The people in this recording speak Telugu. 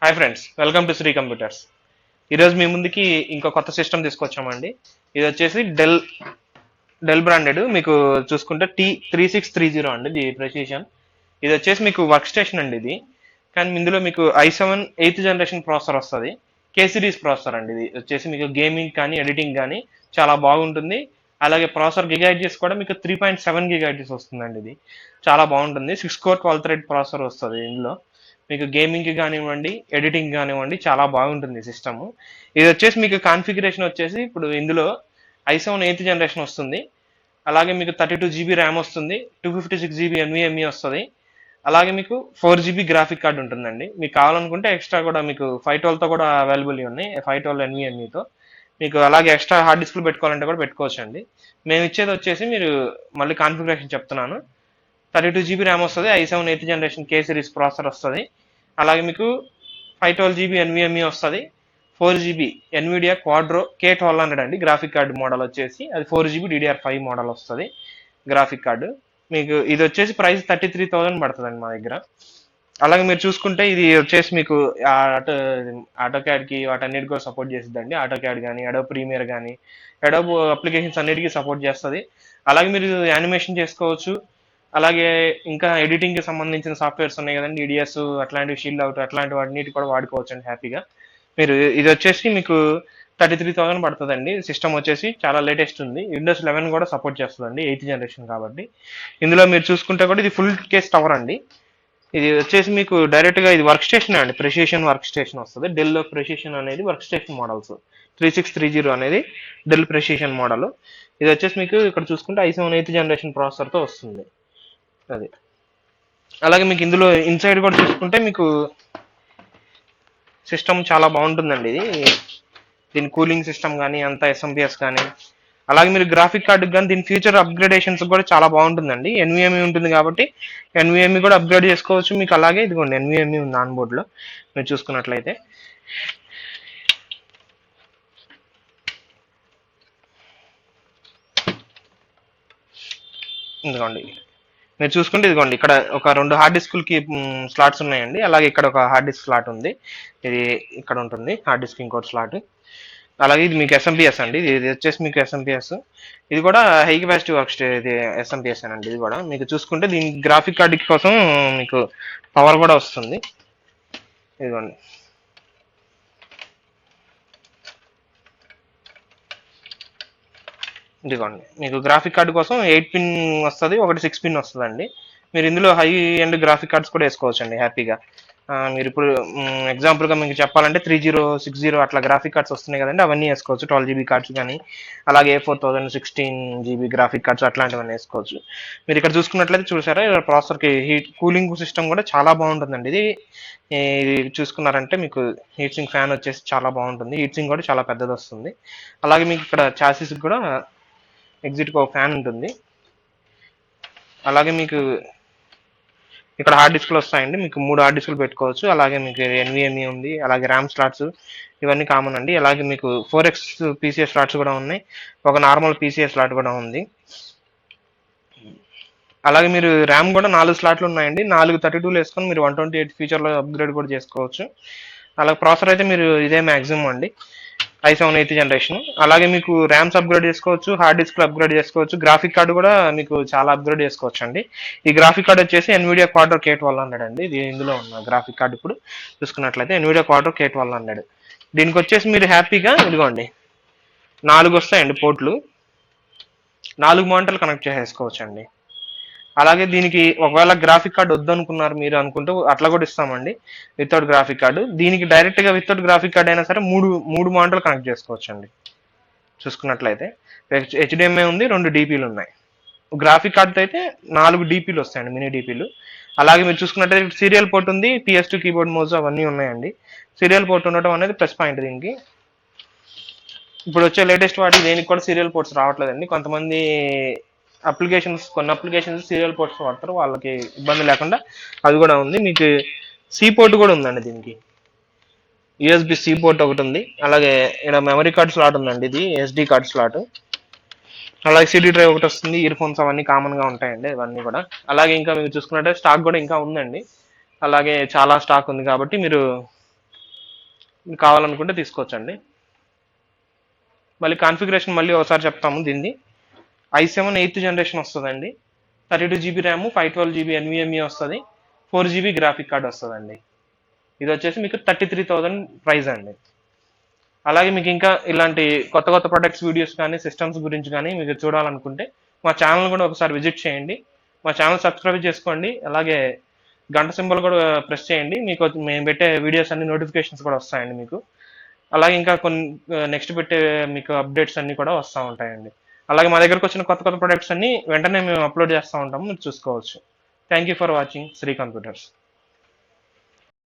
Hi friends, welcome to Shri computers. ఈరోజు మీ ముందుకి ఇంకో కొత్త సిస్టమ్ తీసుకొచ్చామండి. ఇది వచ్చేసి డెల్ బ్రాండెడ్. మీకు చూసుకుంటే T3630 అండి ఇది ప్రెసిషన్. ఇది వచ్చేసి మీకు వర్క్ స్టేషన్ అండి ఇది. కానీ ఇందులో మీకు i7 ఎయిత్ జనరేషన్ ప్రాసెసర్ వస్తుంది. కే సిరీస్ ప్రాసెసర్ అండి. ఇది వచ్చేసి మీకు గేమింగ్ కానీ ఎడిటింగ్ కానీ చాలా బాగుంటుంది. అలాగే ప్రాసెసర్ గిగాహెర్ట్జ్ కూడా మీకు 3.7 గిగాహెర్ట్జ్ వస్తుందండి. ఇది చాలా బాగుంటుంది. 6 కోర్ 12 థ్రెడ్ ప్రాసెసర్ వస్తుంది ఇందులో. మీకు గేమింగ్కి కానివ్వండి, ఎడిటింగ్ కానివ్వండి చాలా బాగుంటుంది సిస్టమ్. ఇది వచ్చేసి మీకు కాన్ఫిగరేషన్ వచ్చేసి ఇప్పుడు ఇందులో i7 ఎయిత్ జనరేషన్ వస్తుంది. అలాగే మీకు 32 GB ర్యామ్ వస్తుంది, 256 GB NVMe వస్తుంది. అలాగే మీకు 4 GB గ్రాఫిక్ కార్డ్ ఉంటుందండి. మీకు కావాలనుకుంటే ఎక్స్ట్రా కూడా మీకు 512తో కూడా అవైలబుల్ ఉన్నాయి, 512 NVMeతో. మీకు అలాగే ఎక్స్ట్రా హార్డ్ డిస్క్లు పెట్టుకోవాలంటే కూడా పెట్టుకోవచ్చు అండి. మేము ఇచ్చేది వచ్చేసి మీరు మళ్ళీ కాన్ఫిగరేషన్ చెప్తున్నాను. 32 GB ర్యామ్ వస్తుంది, i7 ఎయిత్ జనరేషన్ కే సిరీస్ ప్రాసెసర్ వస్తుంది. అలాగే మీకు 512 GB NVMe వస్తుంది, 4 GB ఎన్విడియా క్వాడ్రో K1200 అండి గ్రాఫిక్ కార్డు మోడల్ వచ్చేసి. అది 4 GB DDR5 మోడల్ వస్తుంది గ్రాఫిక్ కార్డు. మీకు ఇది వచ్చేసి ప్రైస్ 33,000 పడుతుందండి మా దగ్గర. అలాగే మీరు చూసుకుంటే ఇది వచ్చేసి మీకు ఆటో క్యాడ్కి వాటన్నిటికి కూడా సపోర్ట్ చేస్తుందండి. ఆటో క్యాడ్ కానీ, అడోబ్ ప్రీమియర్ కానీ, అడోబ్ అప్లికేషన్స్ అన్నిటికీ సపోర్ట్ చేస్తుంది. అలాగే మీరు యానిమేషన్ చేసుకోవచ్చు. అలాగే ఇంకా ఎడిటింగ్కి సంబంధించిన సాఫ్ట్వేర్స్ ఉన్నాయి కదండి, ఈడిఎస్ అట్లాంటివి, షీల్డ్ అవుట్ అట్లాంటి వాటిని కూడా వాడుకోవచ్చు అండి హ్యాపీగా. మీరు ఇది వచ్చేసి మీకు 33,000 పడుతుందండి. సిస్టమ్ వచ్చేసి చాలా లేటెస్ట్ ఉంది. విండోస్ 11 కూడా సపోర్ట్ చేస్తుందండి, ఎయిత్ జనరేషన్ కాబట్టి. ఇందులో మీరు చూసుకుంటే కూడా ఇది ఫుల్ కేస్ టవర్ అండి. ఇది వచ్చేసి మీకు డైరెక్ట్గా ఇది వర్క్ స్టేషన్ అండి, ప్రెసిషన్ వర్క్ స్టేషన్ వస్తుంది. డెల్ ప్రెసిషన్ అనేది వర్క్ స్టేషన్ మోడల్స్. 3630 అనేది డెల్ ప్రెసిషన్ మోడల్. ఇది వచ్చేసి మీకు ఇక్కడ చూసుకుంటే i7 ఎయిత్ జనరేషన్ ప్రాసెసర్తో వస్తుంది అది. అలాగే మీకు ఇందులో ఇన్సైడ్ కూడా చూసుకుంటే మీకు సిస్టమ్ చాలా బాగుంటుందండి. ఇది దీని కూలింగ్ సిస్టమ్ కానీ అంతా ఎస్ఎంపిఎస్ కానీ, అలాగే మీరు గ్రాఫిక్ కార్డుకి కానీ దీని ఫ్యూచర్ అప్గ్రేడేషన్స్ కూడా చాలా బాగుంటుందండి. ఎన్విఎంఈ ఉంటుంది కాబట్టి ఎన్విఎంఈ కూడా అప్గ్రేడ్ చేసుకోవచ్చు మీకు. అలాగే ఇదిగోండి ఎన్విఎంఈ ఉంది ఆన్ బోర్డ్లో మీరు చూసుకున్నట్లయితే. ఇదిగోండి మీరు చూసుకుంటే ఇదిగోండి ఇక్కడ ఒక 2 హార్డ్ డిస్క్లకి స్లాట్స్ ఉన్నాయండి. అలాగే ఇక్కడ ఒక హార్డ్ డిస్క్ స్లాట్ ఉంది. ఇది ఇక్కడ ఉంటుంది హార్డ్ డిస్క్ ఇంకోటి స్లాట్. అలాగే ఇది మీకు ఎస్ఎంపిఎస్ అండి. ఇది వచ్చేసి మీకు ఎస్ఎంపిఎస్. ఇది కూడా హై కెపాసిటీ ఇది ఎస్ఎంపిఎస్ అండి. ఇది కూడా మీకు చూసుకుంటే దీని గ్రాఫిక్ కార్డు కోసం మీకు పవర్ కూడా వస్తుంది. ఇదిగోండి ఇదిగోండి మీకు గ్రాఫిక్ కార్డు కోసం 8 పిన్ వస్తుంది, ఒకటి 6 పిన్ వస్తుందండి. మీరు ఇందులో హై ఎండ్ గ్రాఫిక్ కార్డ్స్ కూడా వేసుకోవచ్చు అండి హ్యాపీగా. మీరు ఇప్పుడు ఎగ్జాంపుల్గా మీకు చెప్పాలంటే 3060 అట్లా గ్రాఫిక్ కార్డ్స్ వస్తున్నాయి కదండి, అవన్నీ వేసుకోవచ్చు. 12 GB కార్డ్స్ కానీ, అలాగే 4016 GB గ్రాఫిక్ కార్డ్స్ అట్లాంటివన్నీ వేసుకోవచ్చు. మీరు ఇక్కడ చూసుకున్నట్లయితే చూసారా, ప్రాసెసర్కి కూలింగ్ సిస్టమ్ కూడా చాలా బాగుంటుందండి. ఇది చూసుకున్నారంటే మీకు హీట్ సింక్ ఫ్యాన్ వచ్చేసి చాలా బాగుంటుంది. హీట్ సింక్ కూడా చాలా పెద్దది వస్తుంది. అలాగే మీకు ఇక్కడ చాసిస్ కూడా ఎగ్జిట్కి ఒక ఫ్యాన్ ఉంటుంది. అలాగే మీకు ఇక్కడ హార్డ్ డిస్క్లు వస్తాయండి. మీకు 3 హార్డ్ డిస్క్లు పెట్టుకోవచ్చు. అలాగే మీకు ఎన్విఎంఈ ఉంది, అలాగే ర్యామ్ స్లాట్స్ ఇవన్నీ కామన్ అండి. అలాగే మీకు 4x పీసీఎస్ స్లాట్స్ కూడా ఉన్నాయి, ఒక నార్మల్ పీసీఎస్ స్లాట్ కూడా ఉంది. అలాగే మీరు ర్యామ్ కూడా 4 స్లాట్లు ఉన్నాయండి. 4 32 వేసుకొని మీరు 128 ఫీచర్లో అప్గ్రేడ్ కూడా చేసుకోవచ్చు. అలాగే ప్రాసెసర్ అయితే మీరు ఇదే మ్యాక్సిమం అండి, i7 ఎయిత్ జనరేషన్. అలాగే మీకు ర్యామ్స్ అప్గ్రేడ్ చేసుకోవచ్చు, హార్డ్ డిస్క్ అప్గ్రేడ్ చేసుకోవచ్చు, గ్రాఫిక్ కార్డు కూడా మీకు చాలా అప్గ్రేడ్ చేసుకోవచ్చు అండి. ఈ గ్రాఫిక్ కార్డు వచ్చేసి ఎన్విడియా క్వాడ్రో K1200 అండి. ఇది ఇందులో ఉన్న గ్రాఫిక్ కార్డు ఇప్పుడు చూసుకున్నట్లయితే ఎన్విడియా క్వాడ్రో K1200. దీనికి వచ్చేసి మీరు హ్యాపీగా ఇదిగోండి 4 వస్తాయండి పోర్ట్లు, 4 మానిటర్లు కనెక్ట్ చేసేసుకోవచ్చు అండి. అలాగే దీనికి ఒకవేళ గ్రాఫిక్ కార్డు వద్దనుకున్నారు మీరు అనుకుంటూ అట్లా కూడా ఇస్తామండి, వితౌట్ గ్రాఫిక్ కార్డు. దీనికి డైరెక్ట్గా వితౌట్ గ్రాఫిక్ కార్డు అయినా సరే మూడు మానిటర్లు కనెక్ట్ చేసుకోవచ్చు అండి. చూసుకున్నట్లయితే హెచ్డిఎంఐ ఉంది, 2 DPలు ఉన్నాయి. గ్రాఫిక్ కార్డుతో అయితే 4 DPలు వస్తాయండి, మినీ DPలు. అలాగే మీరు చూసుకున్నట్లయితే సీరియల్ పోర్ట్ ఉంది, PS2 కీబోర్డ్ మౌస్ అవన్నీ ఉన్నాయండి. సీరియల్ పోర్ట్ ఉండటం అనేది ప్లస్ పాయింట్ దీనికి. ఇప్పుడు వచ్చే లేటెస్ట్ వాటి దేనికి కూడా సీరియల్ పోర్ట్స్ రావట్లేదండి. కొంతమంది కొన్ని అప్లికేషన్స్ సీరియల్ పోర్ట్స్ వాడతారు, వాళ్ళకి ఇబ్బంది లేకుండా అది కూడా ఉంది. మీకు సి పోర్ట్ కూడా ఉందండి దీనికి, USB సి పోర్ట్ ఒకటి ఉంది. అలాగే ఇక్కడ మెమరీ కార్డ్ స్లాట్ ఉందండి, ఇది SD కార్డ్ స్లాట్. అలాగే CD డ్రైవ్ ఒకటి వస్తుంది, ఇయర్ ఫోన్స్ అవన్నీ కామన్గా ఉంటాయండి ఇవన్నీ కూడా. అలాగే ఇంకా మీరు చూసుకున్నట్టే స్టాక్ కూడా ఇంకా ఉందండి. అలాగే చాలా స్టాక్ ఉంది కాబట్టి మీరు మీకు కావాలనుకుంటే తీసుకోవచ్చండి. మళ్ళీ కాన్ఫిగరేషన్ మళ్ళీ ఒకసారి చెప్తాము. దీన్ని i7 8th జనరేషన్ వస్తుందండి. 32 GB ర్యామ్, 512 GB NVMe వస్తుంది, 4 GB గ్రాఫిక్ కార్డ్ వస్తుందండి. ఇది వచ్చేసి మీకు 33,000 ప్రైస్ అండి. అలాగే మీకు ఇంకా ఇలాంటి కొత్త కొత్త ప్రొడక్ట్స్ వీడియోస్ కానీ సిస్టమ్స్ గురించి కానీ మీకు చూడాలనుకుంటే మా ఛానల్ కూడా ఒకసారి విజిట్ చేయండి. మా ఛానల్ సబ్స్క్రైబ్ చేసుకోండి. అలాగే గంట సింబల్ కూడా ప్రెస్ చేయండి. మీకు మేము పెట్టే వీడియోస్ అన్ని నోటిఫికేషన్స్ కూడా వస్తాయండి మీకు. అలాగే ఇంకా కొన్ని నెక్స్ట్ పెట్టే మీకు అప్డేట్స్ అన్ని కూడా వస్తూ ఉంటాయండి. అలాగే మా దగ్గరకు వచ్చిన కొత్త కొత్త ప్రొడక్ట్స్ అన్ని వెంటనే మేము అప్లోడ్ చేస్తూ ఉంటాము, మీరు చూసుకోవచ్చు. Thank you for watching Shri computers.